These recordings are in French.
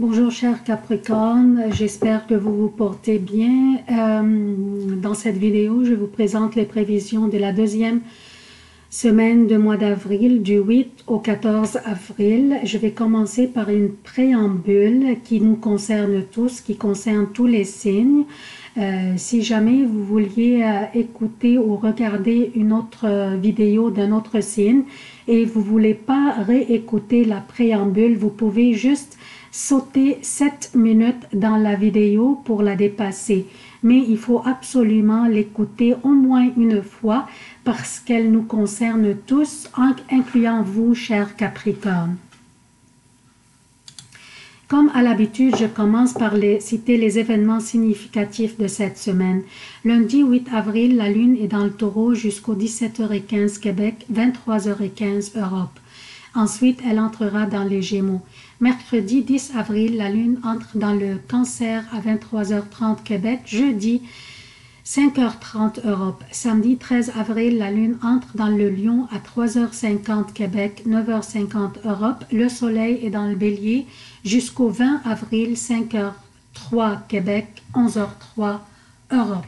Bonjour chers Capricornes, j'espère que vous vous portez bien. Dans cette vidéo, je vous présente les prévisions de la deuxième semaine du mois d'avril, du 8 au 14 avril. Je vais commencer par une préambule qui nous concerne tous, qui concerne tous les signes. Si jamais vous vouliez écouter ou regarder une autre vidéo d'un autre signe et vous ne voulez pas réécouter la préambule, vous pouvez juste sauter 7 minutes dans la vidéo pour la dépasser. Mais il faut absolument l'écouter au moins une fois parce qu'elle nous concerne tous, incluant vous, chers Capricornes. Comme à l'habitude, je commence par citer les événements significatifs de cette semaine. Lundi 8 avril, la Lune est dans le Taureau jusqu'au 17h15 Québec, 23h15 Europe. Ensuite, elle entrera dans les Gémeaux. Mercredi 10 avril, la Lune entre dans le Cancer à 23h30 Québec. Jeudi 5h30 Europe. Samedi 13 avril, la Lune entre dans le Lion à 3h50 Québec, 9h50 Europe. Le Soleil est dans le Bélier jusqu'au 20 avril, 5h03 Québec, 11h03 Europe.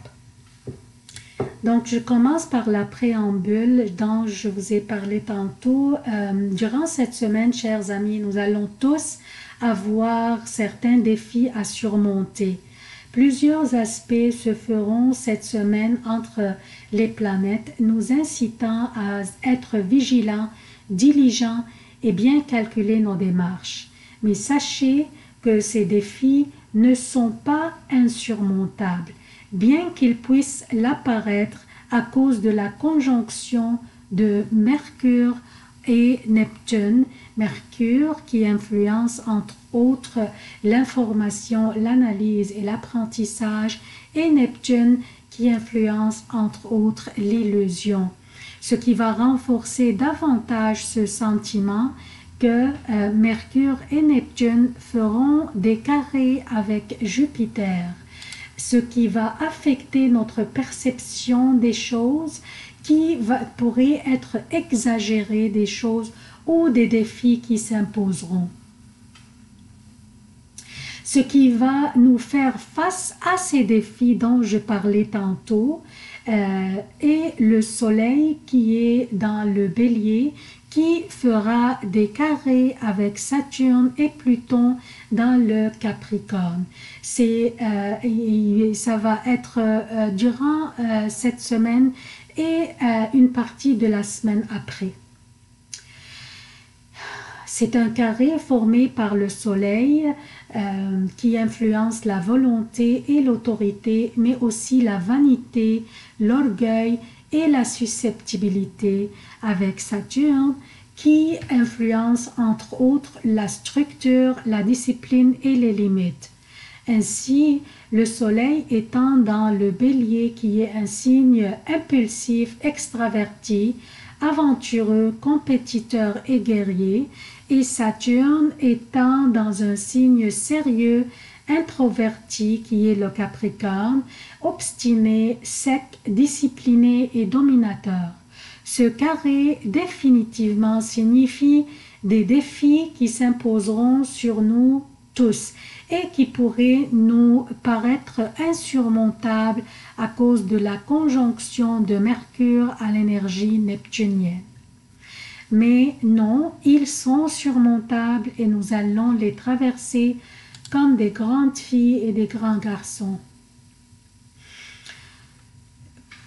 Donc, je commence par la préambule dont je vous ai parlé tantôt. Durant cette semaine, chers amis, nous allons tous avoir certains défis à surmonter. Plusieurs aspects se feront cette semaine entre les planètes, nous incitant à être vigilants, diligents et bien calculer nos démarches. Mais sachez que ces défis ne sont pas insurmontables, bien qu'ils puissent l'apparaître à cause de la conjonction de Mercure et Neptune. Mercure qui influence entre autres l'information, l'analyse et l'apprentissage, et Neptune qui influence entre autres l'illusion, ce qui va renforcer davantage ce sentiment que Mercure et Neptune feront des carrés avec Jupiter, ce qui va affecter notre perception des choses, qui pourrait être exagérée des choses ou des défis qui s'imposeront. Ce qui va nous faire face à ces défis dont je parlais tantôt est le Soleil qui est dans le Bélier, qui fera des carrés avec Saturne et Pluton dans le Capricorne. Ça va être durant cette semaine et une partie de la semaine après. C'est un carré formé par le Soleil qui influence la volonté et l'autorité, mais aussi la vanité, l'orgueil et la susceptibilité, avec Saturne qui influence entre autres la structure, la discipline et les limites. Ainsi, le Soleil étant dans le Bélier qui est un signe impulsif, extraverti, aventureux, compétiteur et guerrier, et Saturne étant dans un signe sérieux, introverti qui est le Capricorne, obstiné, sec, discipliné et dominateur. Ce carré définitivement signifie des défis qui s'imposeront sur nous tous et qui pourraient nous paraître insurmontables à cause de la conjonction de Mercure à l'énergie neptunienne. Mais non, ils sont surmontables et nous allons les traverser comme des grandes filles et des grands garçons.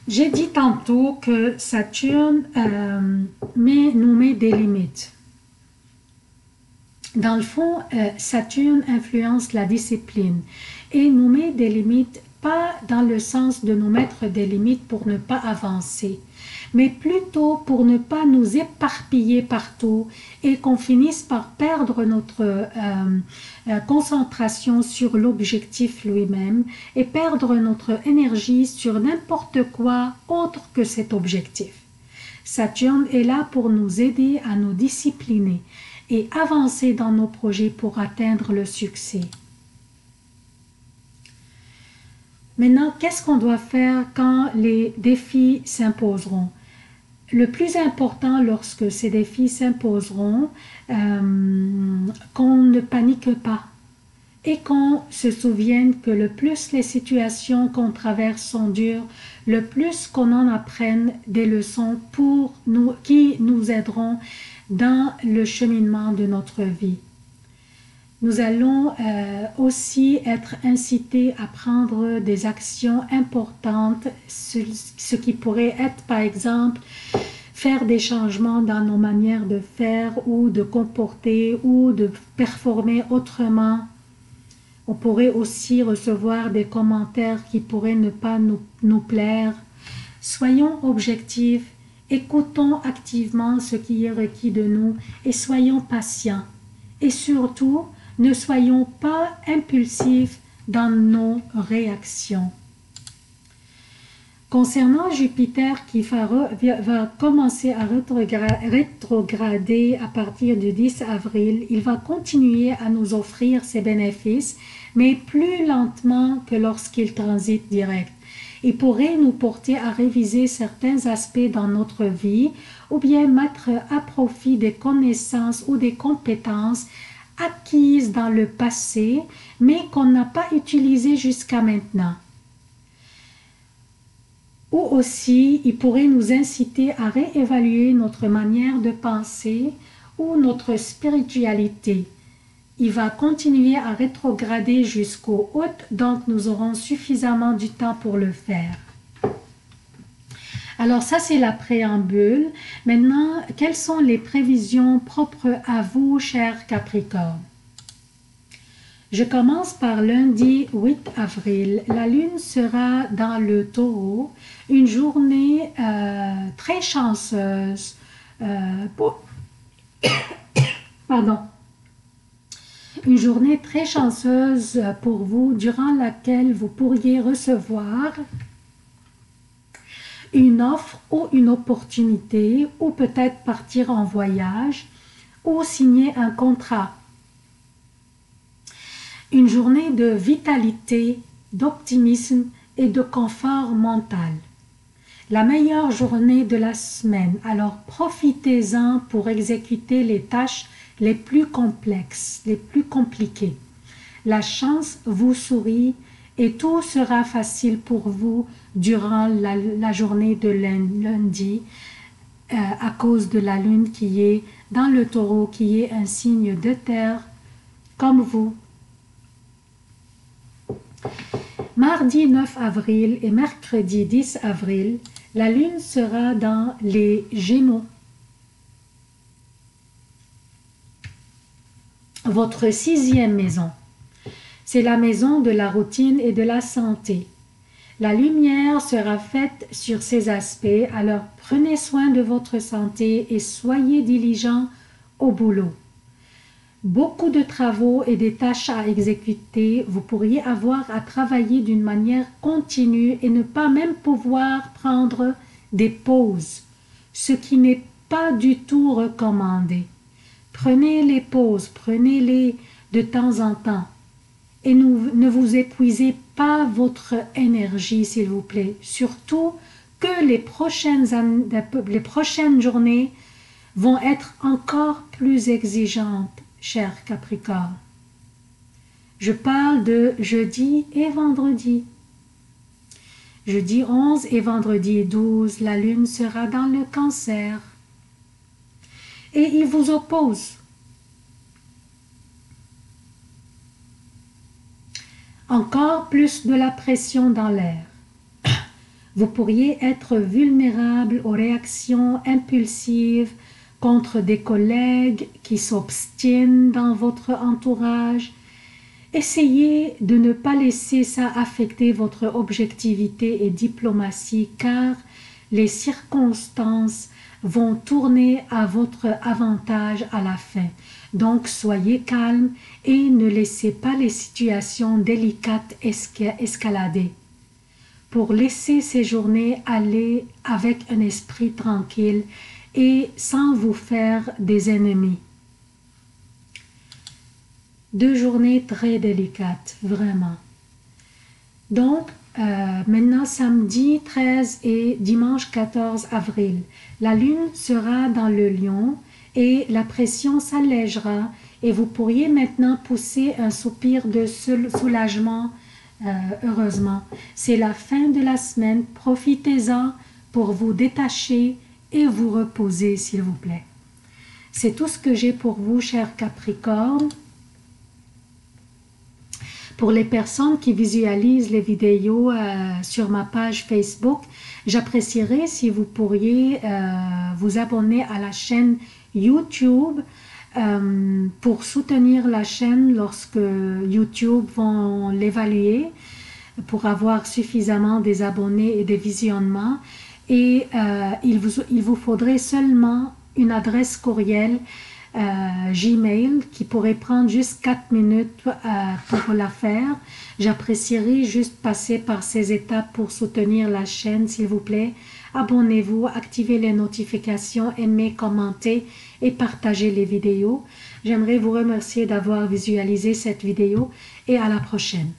J'ai dit tantôt que Saturne nous met des limites. Dans le fond, Saturne influence la discipline et nous met des limites, pas dans le sens de nous mettre des limites pour ne pas avancer, mais plutôt pour ne pas nous éparpiller partout et qu'on finisse par perdre notre concentration sur l'objectif lui-même et perdre notre énergie sur n'importe quoi autre que cet objectif. Saturne est là pour nous aider à nous discipliner et avancer dans nos projets pour atteindre le succès. Maintenant, qu'est-ce qu'on doit faire quand les défis s'imposeront? Le plus important lorsque ces défis s'imposeront, qu'on ne panique pas, et qu'on se souvienne que le plus les situations qu'on traverse sont dures, le plus qu'on en apprenne des leçons qui nous aideront dans le cheminement de notre vie. Nous allons aussi être incités à prendre des actions importantes, ce qui pourrait être par exemple faire des changements dans nos manières de faire ou de comporter ou de performer autrement. On pourrait aussi recevoir des commentaires qui pourraient ne pas nous plaire. Soyons objectifs, écoutons activement ce qui est requis de nous et soyons patients. Et surtout, ne soyons pas impulsifs dans nos réactions. Concernant Jupiter qui va commencer à rétrograder à partir du 10 avril, il va continuer à nous offrir ses bénéfices, mais plus lentement que lorsqu'il transite direct. Il pourrait nous porter à réviser certains aspects dans notre vie ou bien mettre à profit des connaissances ou des compétences acquises dans le passé, mais qu'on n'a pas utilisées jusqu'à maintenant. Ou aussi, il pourrait nous inciter à réévaluer notre manière de penser ou notre spiritualité. Il va continuer à rétrograder jusqu'au août, donc nous aurons suffisamment du temps pour le faire. Alors ça, c'est la préambule. Maintenant, quelles sont les prévisions propres à vous, chers Capricornes? Je commence par lundi 8 avril. La lune sera dans le Taureau, une journée très chanceuse une journée très chanceuse pour vous, durant laquelle vous pourriez recevoir une offre ou une opportunité, ou peut-être partir en voyage, ou signer un contrat. Une journée de vitalité, d'optimisme et de confort mental. La meilleure journée de la semaine, alors profitez-en pour exécuter les tâches les plus complexes, les plus compliquées. La chance vous sourit et tout sera facile pour vous durant la journée de lundi à cause de la lune qui est dans le Taureau, qui est un signe de terre comme vous. Mardi 9 avril et mercredi 10 avril, la lune sera dans les Gémeaux. Votre 6e maison, c'est la maison de la routine et de la santé. La lumière sera faite sur ces aspects, alors prenez soin de votre santé et soyez diligents au boulot. Beaucoup de travaux et des tâches à exécuter, vous pourriez avoir à travailler d'une manière continue et ne pas même pouvoir prendre des pauses, ce qui n'est pas du tout recommandé. Prenez les pauses, prenez-les de temps en temps et ne vous épuisez pas votre énergie, s'il vous plaît. Surtout que les prochaines journées vont être encore plus exigeantes, chers Capricorne. Je parle de jeudi et vendredi. Jeudi 11 et vendredi 12, la lune sera dans le Cancer. Et il vous oppose. Encore plus de la pression dans l'air. Vous pourriez être vulnérable aux réactions impulsives contre des collègues qui s'obstinent dans votre entourage. Essayez de ne pas laisser ça affecter votre objectivité et diplomatie, car les circonstances vont tourner à votre avantage à la fin. Donc soyez calme et ne laissez pas les situations délicates escalader. Pour laisser ces journées aller avec un esprit tranquille et sans vous faire des ennemis. 2 journées très délicates, vraiment. Donc, maintenant samedi 13 et dimanche 14 avril, la lune sera dans le Lion et la pression s'allègera et vous pourriez maintenant pousser un soupir de soulagement. Heureusement, c'est la fin de la semaine, profitez-en pour vous détacher et vous reposer s'il vous plaît. C'est tout ce que j'ai pour vous, chers Capricornes. Pour les personnes qui visualisent les vidéos sur ma page Facebook, j'apprécierais si vous pourriez vous abonner à la chaîne YouTube pour soutenir la chaîne lorsque YouTube vont l'évaluer, pour avoir suffisamment des abonnés et des visionnements. Et il vous faudrait seulement une adresse courriel Gmail qui pourrait prendre juste 4 minutes pour la faire. J'apprécierais juste passer par ces étapes pour soutenir la chaîne, s'il vous plaît. Abonnez-vous, activez les notifications, aimez, commentez et partagez les vidéos. J'aimerais vous remercier d'avoir visualisé cette vidéo et à la prochaine.